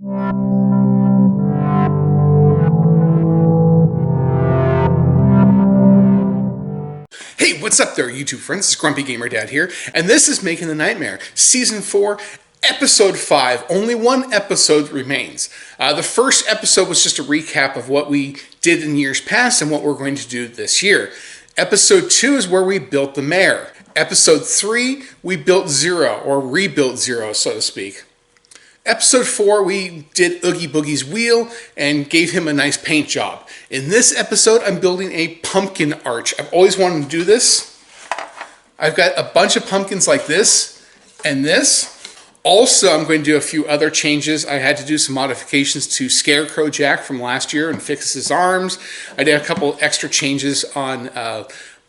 Hey, what's up there, YouTube friends? It's Grumpy Gamer Dad here, and this is Making the Nightmare, Season 4, Episode 5. Only one episode remains. The first episode was just a recap of what we did in years past and what we're going to do this year. Episode 2 is where we built the mayor. Episode 3, we built Zero, or rebuilt Zero, so to speak. Episode 4, we did Oogie Boogie's wheel and gave him a nice paint job. In this episode, I'm building a pumpkin arch. I've always wanted to do this. I've got a bunch of pumpkins like this and this. Also, I'm going to do a few other changes. I had to do some modifications to Scarecrow Jack from last year and fix his arms. I did a couple extra changes on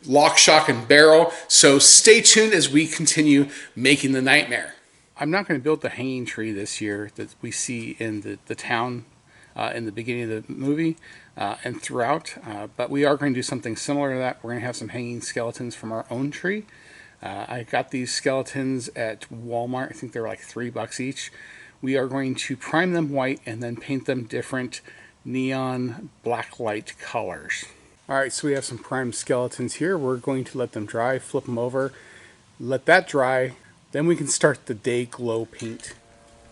lock, shock, and barrel. So stay tuned as we continue making the nightmare. I'm not going to build the hanging tree this year that we see in the town in the beginning of the movie and throughout, but we are going to do something similar to that. We're going to have some hanging skeletons from our own tree. I got these skeletons at Walmart. I think they're like $3 each. We are going to prime them white and then paint them different neon black light colors. Alright, so we have some primed skeletons here. We're going to let them dry, flip them over, let that dry. Then we can start the day glow paint.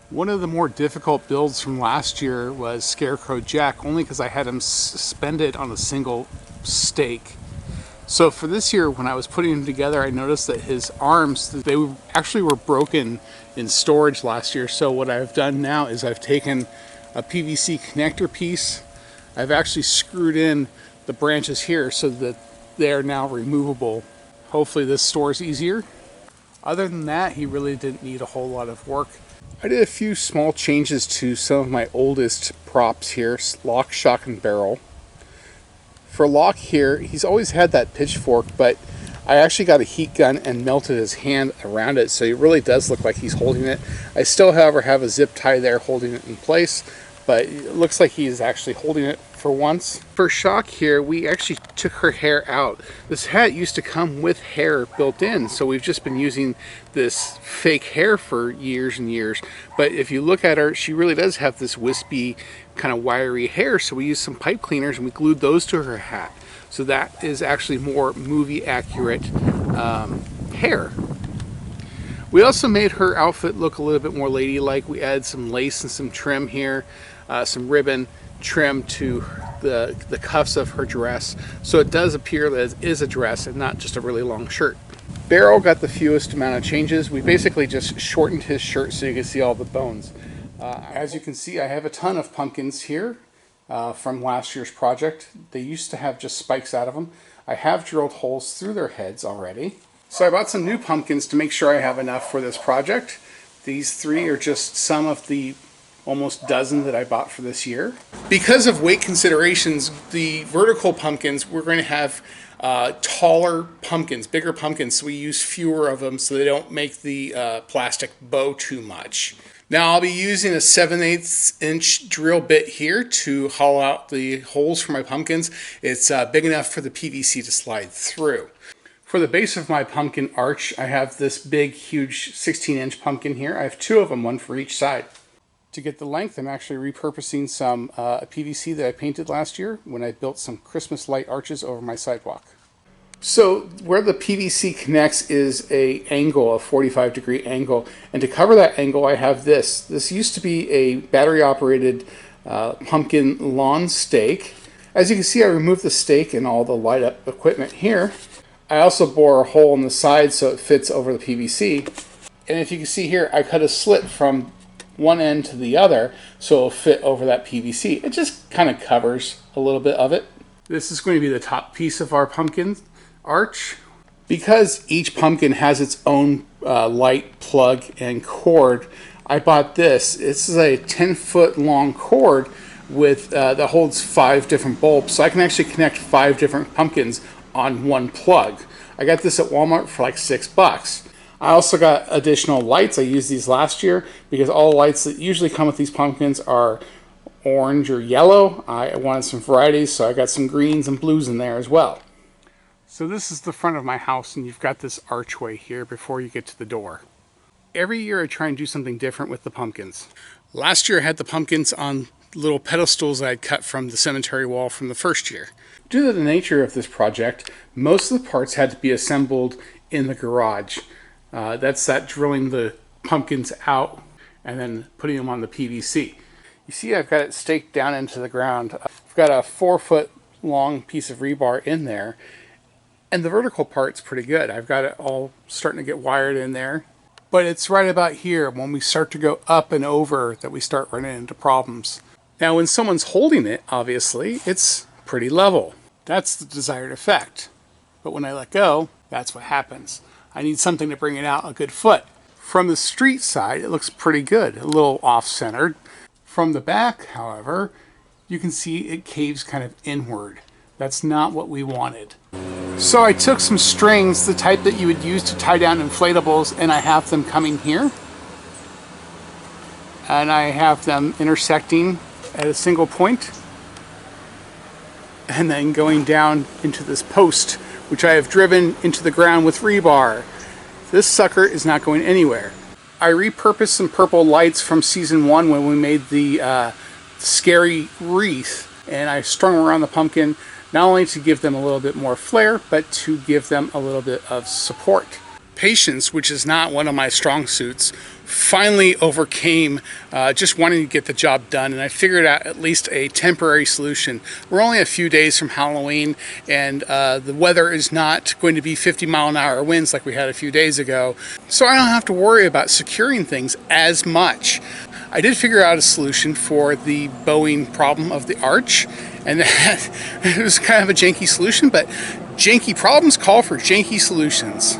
One of the more difficult builds from last year was Scarecrow Jack, only because I had him suspended on a single stake. So for this year, when I was putting him together, I noticed that his arms, they actually were broken in storage last year. So what I've done now is I've taken a PVC connector piece. I've actually screwed in the branches here so that they are now removable. Hopefully this stores easier. Other than that, he really didn't need a whole lot of work. I did a few small changes to some of my oldest props here, lock, shock, and barrel. For Lock here, he's always had that pitchfork, but I actually got a heat gun and melted his hand around it, so he really does look like he's holding it. I still, however, have a zip tie there holding it in place, but it looks like he's actually holding it for once. For Shock here, we actually took her hair out. This hat used to come with hair built in, so we've just been using this fake hair for years and years. But if you look at her, she really does have this wispy, kind of wiry hair, so we used some pipe cleaners and we glued those to her hat. So that is actually more movie accurate hair. We also made her outfit look a little bit more ladylike. We added some lace and some trim here, some ribbon trim to the cuffs of her dress, so it does appear that it is a dress and not just a really long shirt. Barrel got the fewest amount of changes. We basically just shortened his shirt so you can see all the bones. As you can see, I have a ton of pumpkins here from last year's project. They used to have just spikes out of them. I have drilled holes through their heads already. So I bought some new pumpkins to make sure I have enough for this project. These 3 are just some of the almost dozen that I bought for this year. Because of weight considerations, the vertical pumpkins, we're going to have taller pumpkins, bigger pumpkins, so we use fewer of them so they don't make the plastic bow too much. Now I'll be using a 7/8 inch drill bit here to hollow out the holes for my pumpkins. It's big enough for the PVC to slide through. For the base of my pumpkin arch, I have this big, huge 16-inch pumpkin here. I have 2 of them, one for each side. To get the length, I'm actually repurposing some PVC that I painted last year when I built some Christmas light arches over my sidewalk. So where the PVC connects is a 45-degree angle, and to cover that angle I have this. This used to be a battery-operated pumpkin lawn stake. As you can see, I removed the stake and all the light-up equipment here. I also bore a hole in the side so it fits over the PVC. And if you can see here, I cut a slit from one end to the other so it'll fit over that PVC. It just kind of covers a little bit of it. This is going to be the top piece of our pumpkin arch. Because each pumpkin has its own light plug and cord, I bought this. This is a 10-foot long cord with that holds 5 different bulbs, so I can actually connect 5 different pumpkins on one plug. I got this at Walmart for like $6. I also got additional lights. I used these last year because all the lights that usually come with these pumpkins are orange or yellow. I wanted some varieties, so I got some greens and blues in there as well. So this is the front of my house, and you've got this archway here before you get to the door. Every year I try and do something different with the pumpkins. Last year I had the pumpkins on little pedestals I had cut from the cemetery wall from the first year. Due to the nature of this project, most of the parts had to be assembled in the garage. That's drilling the pumpkins out and then putting them on the PVC. You see I've got it staked down into the ground. I've got a 4-foot long piece of rebar in there, and the vertical part's pretty good. I've got it all starting to get wired in there. But it's right about here when we start to go up and over that we start running into problems. Now when someone's holding it, obviously, it's pretty level. That's the desired effect. But when I let go, that's what happens. I need something to bring it out a good foot. From the street side, it looks pretty good, a little off-centered. From the back, however, you can see it caves kind of inward. That's not what we wanted. So I took some strings, the type that you would use to tie down inflatables, and I have them coming here. And I have them intersecting at a single point, and then going down into this post, which I have driven into the ground with rebar. This sucker is not going anywhere. I repurposed some purple lights from season 1 when we made the scary wreath, and I strung them around the pumpkin, not only to give them a little bit more flair, but to give them a little bit of support. Patience, which is not one of my strong suits, finally overcame just wanting to get the job done, and I figured out at least a temporary solution. We're only a few days from Halloween, and the weather is not going to be 50-mile-an-hour winds like we had a few days ago, so I don't have to worry about securing things as much. I did figure out a solution for the bowing problem of the arch, and that it was kind of a janky solution, but janky problems call for janky solutions.